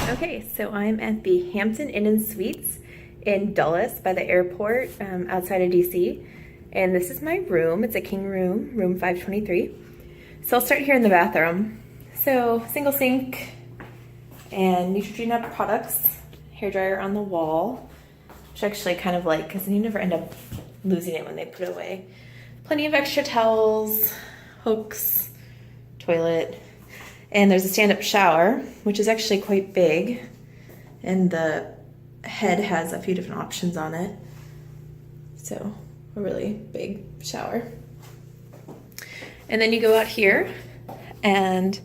Okay, so I'm at the Hampton Inn and Suites in Dulles by the airport outside of DC. And this is my room. It's a king room, room 523. So I'll start here in the bathroom. So single sink and Neutrogena products, hairdryer on the wall, which I actually kind of like because you never end up losing it when they put it away. Plenty of extra towels, hooks, toilet. And there's a stand-up shower, which is actually quite big. And the head has a few different options on it. So a really big shower. And then you go out here and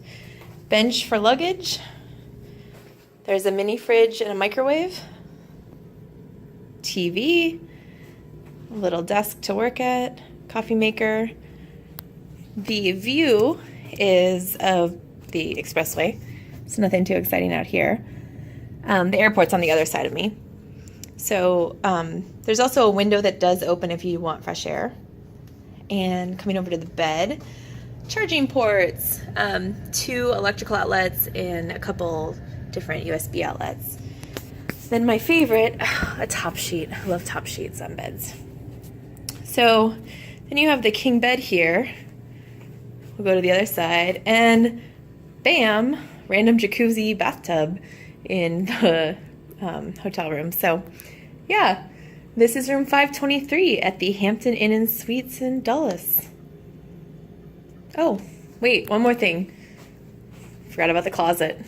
bench for luggage. There's a mini fridge and a microwave. TV, a little desk to work at, coffee maker. The view is of the expressway, so nothing too exciting out here. The airport's on the other side of me. So there's also a window that does open if you want fresh air. And coming over to the bed, charging ports, 2 electrical outlets and a couple different USB outlets. Then my favorite, a top sheet. I love top sheets on beds. So then you have the king bed here. We'll go to the other side and bam, random jacuzzi bathtub in the hotel room. So yeah, this is room 523 at the Hampton Inn and Suites in Dulles. Oh, wait, one more thing. Forgot about the closet.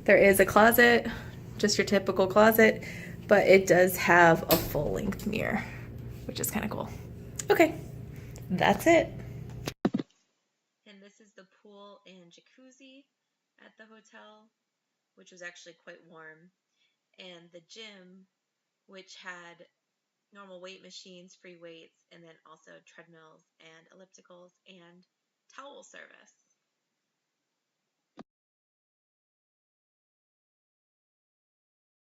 There is a closet, just your typical closet, but it does have a full-length mirror, which is kind of cool. Okay, that's it. And this is the pool and jacuzzi at the hotel, which was actually quite warm. And the gym, which had normal weight machines, free weights, and then also treadmills and ellipticals and towel service.